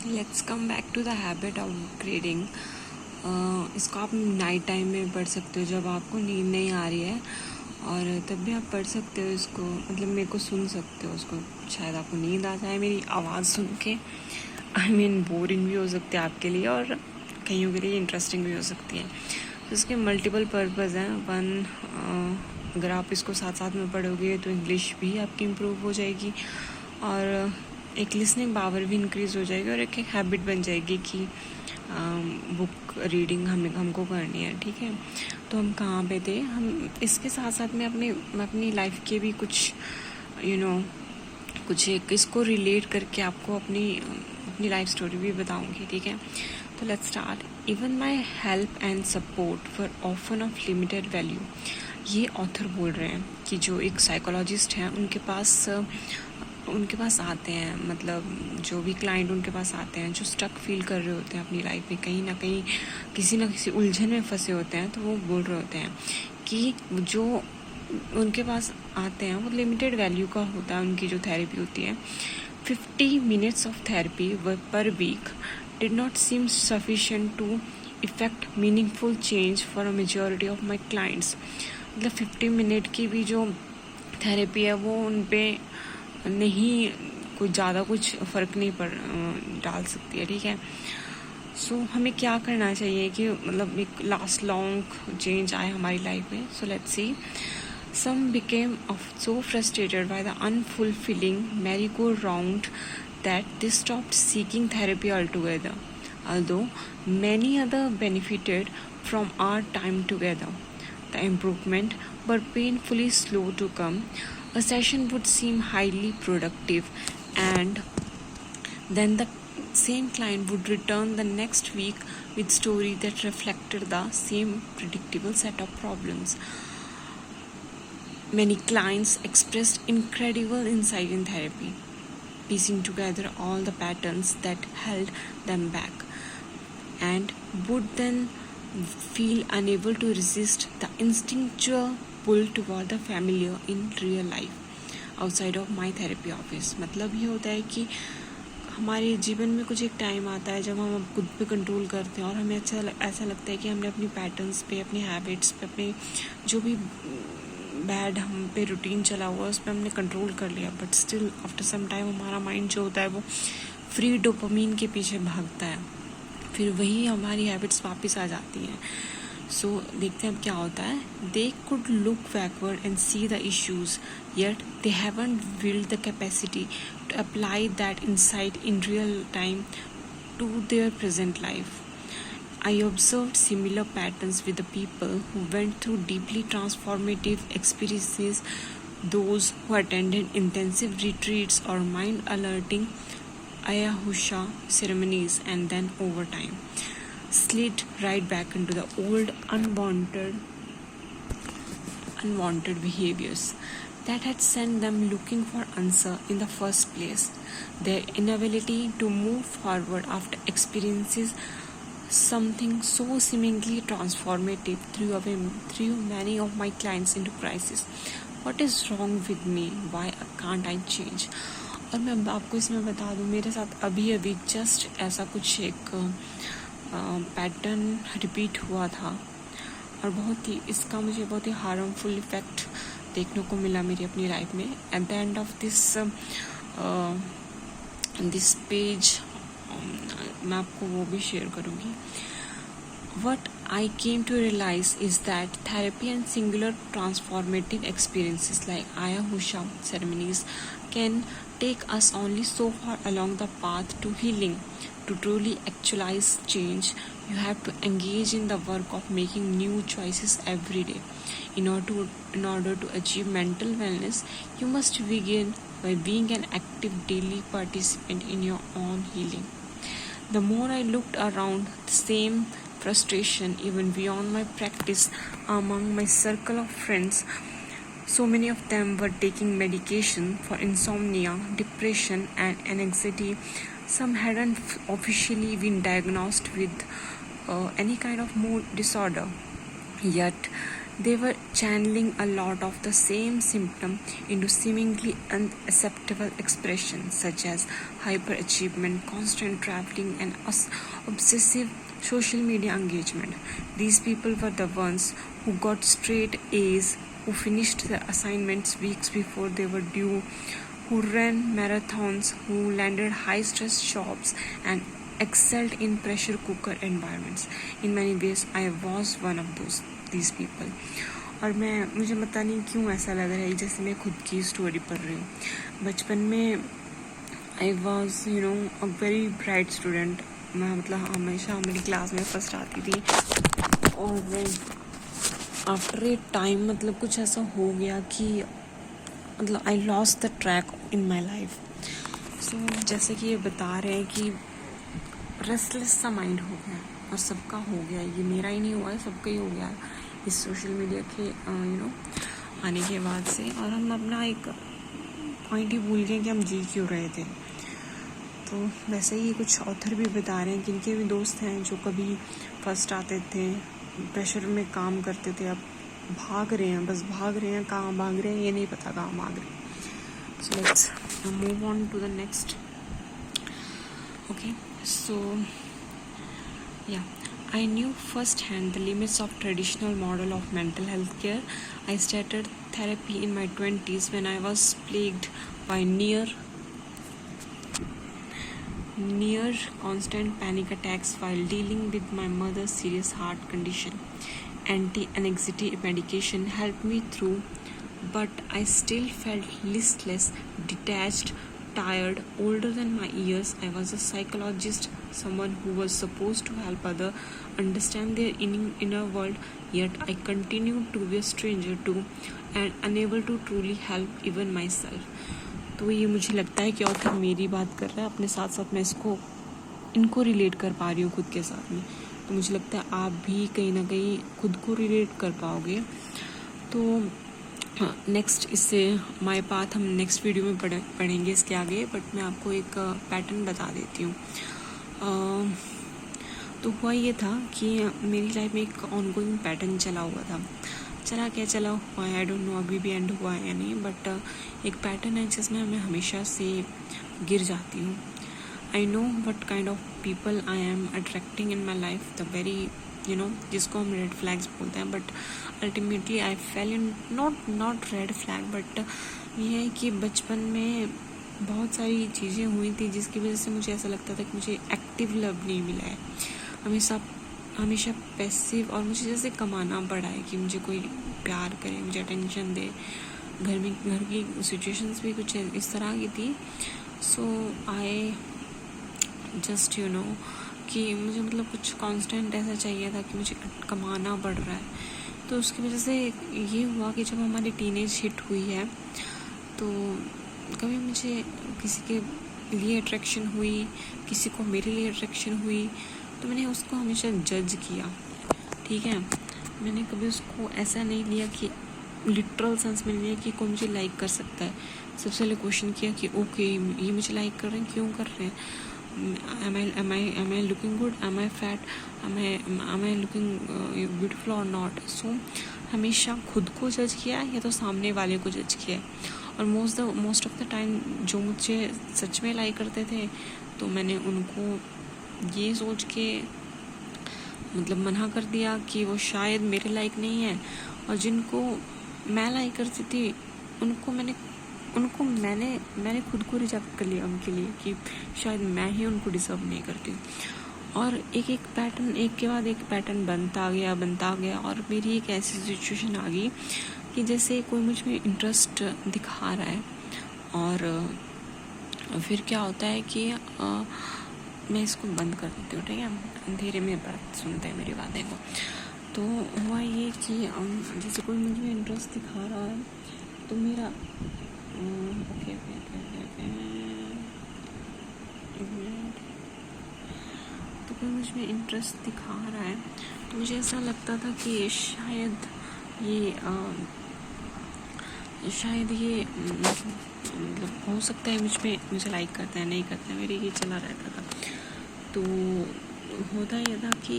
Let's come back to the habit of reading. इसको आप night time में पढ़ सकते हो जब आपको नींद नहीं आ रही है, और तब भी आप पढ़ सकते हो इसको। मतलब मेरे को सुन सकते हो उसको, शायद आपको नींद आ जाए मेरी आवाज़ सुन के। बोरिंग भी हो सकती है आपके लिए और कईयों के लिए इंटरेस्टिंग भी हो सकती है। तो इसके मल्टीपल पर्पज़ हैं। वन, अगर आप इसको साथ साथ में पढ़ोगे तो इंग्लिश भी आपकी इम्प्रूव हो जाएगी, और एक लिसनिंग पावर भी इंक्रीज़ हो जाएगी, और एक हैबिट बन जाएगी कि बुक रीडिंग हमको करनी है। ठीक है, तो हम कहाँ पे थे, हम इसके साथ साथ में अपनी लाइफ के भी कुछ कुछ एक इसको रिलेट करके आपको अपनी लाइफ स्टोरी भी बताऊंगी। ठीक है, तो let's start. Even my help and support for often of limited value. ये ऑथर बोल रहे हैं कि जो एक साइकोलॉजिस्ट हैं उनके पास आते हैं, मतलब जो भी क्लाइंट उनके पास आते हैं जो स्टक फील कर रहे होते हैं अपनी लाइफ में, कहीं ना कहीं किसी ना किसी उलझन में फंसे होते हैं, तो वो बोल रहे होते हैं कि जो उनके पास आते हैं वो लिमिटेड वैल्यू का होता है। उनकी जो थेरेपी होती है 50 minutes of therapy per week did not seem sufficient to effect meaningful change for a majority of my clients. मतलब 50 मिनट की भी जो थेरेपी है वो उन पे नहीं कुछ ज़्यादा कुछ फ़र्क नहीं डाल सकती है। ठीक है, सो हमें क्या करना चाहिए कि मतलब एक लास्ट लॉन्ग चेंज आए हमारी लाइफ में। So let's see. Some became so frustrated by the unfulfilling merry-go-round that they stopped seeking therapy altogether, although many others benefited from our time together. The improvement were painfully slow to come. A session would seem highly productive, and then the same client would return the next week with stories that reflected the same predictable set of problems. Many clients expressed incredible insight in therapy, piecing together all the patterns that held them back, and would then feel unable to resist the instinctual pull toward the familiar in real life outside of my therapy office. मतलब ये होता है कि हमारे जीवन में कुछ एक टाइम आता है जब हम खुद पे कंट्रोल करते हैं और हमें ऐसा लगता है कि हमने अपनी पैटर्न्स पे, अपने हैबिट्स पे, अपने जो भी बैड हम पे रूटीन चला हुआ है उस पर हमने कंट्रोल कर लिया, but still after some time हमारा माइंड जो होता है वो फ्री डोपामीन के पीछे भागता है, फिर वही हमारी हैबिट्स वापस आ जाती हैं। सो देखते हैं अब क्या होता है। They could look backward and see the issues, yet they haven't build the capacity to apply that insight in real time to their present life. I observed similar patterns with the people who went through deeply transformative experiences, those who attended intensive retreats or mind-alerting ayahuasca ceremonies, and then over time slid right back into the old unwanted behaviors that had sent them looking for answer in the first place. Their inability to move forward after experiences something so seemingly transformative threw many of my clients into crisis. What is wrong with me? Why can't I change? और मैं आपको इसमें बता दूँ, मेरे साथ अभी just ऐसा कुछ एक पैटर्न रिपीट हुआ था, और इसका मुझे बहुत ही हार्मफुल इफेक्ट देखने को मिला मेरी अपनी लाइफ में. At the end of this page मैं आपको वो भी शेयर करूँगी. What I came to realize is that therapy and singular transformative experiences like ayahuasca ceremonies can take us only so far along the path to healing. To truly actualize change, you have to engage in the work of making new choices every day. In order to achieve mental wellness, you must begin by being an active daily participant in your own healing. The more I looked around, the same frustration, even beyond my practice, among my circle of friends. So many of them were taking medication for insomnia, depression, and anxiety. Some hadn't officially been diagnosed with any kind of mood disorder. Yet, They were channeling a lot of the same symptom into seemingly unacceptable expressions such as hyperachievement, constant traveling, and obsessive social media engagement. These people were the ones who got straight A's, who finished their assignments weeks before they were due, who ran marathons, who landed high-stress jobs, and excelled in pressure cooker environments. In many ways, I was one of these people. और मुझे पता नहीं क्यों ऐसा लग रहा है जैसे मैं खुद की स्टोरी पढ़ रही हूँ. बचपन में I was a very bright student. मैं मतलब हमेशा मेरी क्लास में फर्स्ट आती थी. और आफ्टर ए टाइम मतलब कुछ ऐसा हो गया कि मतलब I lost the track in my life. So जैसे कि ये बता रहे हैं कि रेस्टलेस सा माइंड हो गया और सबका हो गया. ये मेरा ही नहीं हुआ है, सबका ही हो गया इस सोशल मीडिया के आने के बाद से. और हम अपना एक पॉइंट ही भूल गए कि हम जी क्यों रहे थे. तो वैसे ही कुछ ऑथर भी बता रहे हैं कि इनके भी दोस्त हैं जो कभी फर्स्ट आते थे, प्रेशर में काम करते थे, अब भाग रहे हैं, बस भाग रहे हैं. कहाँ भाग रहे हैं ये नहीं पता, कहाँ भाग रहे हैं. So let's move on to the next. Okay, so yeah, I knew firsthand the limits of traditional model of mental health care. I started therapy in my 20s when I was plagued by near constant panic attacks while dealing with my mother's serious heart condition. Anti-anxiety medication helped me through, but I still felt listless, detached, tired, older than my years. I was a psychologist, someone who was supposed to help others understand their inner world, yet I continued to be a stranger to and unable to truly help even myself. तो ये मुझे लगता है कि author मेरी बात कर रहा है, अपने साथ साथ मैं इनको रिलेट कर पा रही हूँ खुद के साथ में. तो मुझे लगता है आप भी कहीं ना कहीं खुद को रिलेट कर पाओगे. तो नेक्स्ट इससे माय पाथ हम नेक्स्ट वीडियो में पढ़ेंगे इसके आगे. बट मैं आपको एक पैटर्न बता देती हूँ. तो हुआ ये था कि मेरी लाइफ में एक ऑनगोइंग पैटर्न चला हुआ था. चला हुआ है, आई डोंट नो अभी भी एंड हुआ है या नहीं. बट एक पैटर्न है जिसमें मैं हमेशा से गिर जाती हूँ. I know what kind of people I am attracting in my life, the very जिसको हम रेड फ्लैग्स बोलते हैं. But ultimately I fail in not red flag, but ये है कि बचपन में बहुत सारी चीज़ें हुई थी जिसकी वजह से मुझे ऐसा लगता था कि मुझे एक्टिव लव नहीं मिला है. हमेशा पैसिव, और मुझे जैसे कमाना पड़ा है कि मुझे कोई प्यार करे, मुझे अटेंशन दे. घर की सिचुएशंस भी कुछ इस तरह की थी. सो आई जस्ट कि मुझे मतलब कुछ कांस्टेंट ऐसा चाहिए था कि मुझे कमाना पड़ रहा है. तो उसकी वजह से ये हुआ कि जब हमारी टीनेज हिट हुई है तो कभी मुझे किसी के लिए अट्रैक्शन हुई, किसी को मेरे लिए अट्रैक्शन हुई, तो मैंने उसको हमेशा जज किया. ठीक है, मैंने कभी उसको ऐसा नहीं लिया कि लिटरल सेंस में लिया कि कोई मुझे लाइक कर सकता है. सबसे पहले क्वेश्चन किया कि ओके ये मुझे लाइक कर रहे हैं, क्यों कर रहे हैं. am I looking good, am I fat, am I looking beautiful or not. So हमेशा खुद को जज किया या तो सामने वाले को जज किया. और मोस्ट ऑफ द टाइम जो मुझे सच में लाइक करते थे तो मैंने उनको ये सोच के मतलब मना कर दिया कि वो शायद मेरे लायक नहीं है. और जिनको मैं लाइक करती थी मैंने खुद को रिजेक्ट कर लिया उनके लिए कि शायद मैं ही उनको डिजर्व नहीं करती. और एक पैटर्न, एक के बाद एक पैटर्न बनता गया. और मेरी एक ऐसी सिचुएशन आ गई कि जैसे कोई मुझ में इंटरेस्ट दिखा रहा है और फिर क्या होता है कि मैं इसको बंद कर देती हूँ. ठीक है, अंधेरे में बात सुनते हैं मेरी बातें को. तो हुआ ये कि जैसे कोई मुझ में इंटरेस्ट दिखा रहा है तो मेरा ओके तो कोई मुझ में इंटरेस्ट दिखा रहा है तो मुझे ऐसा लगता था कि शायद ये मतलब हो सकता है मुझे लाइक करता है, नहीं करता है, मेरे ये चला रहता था. तो होता ये था कि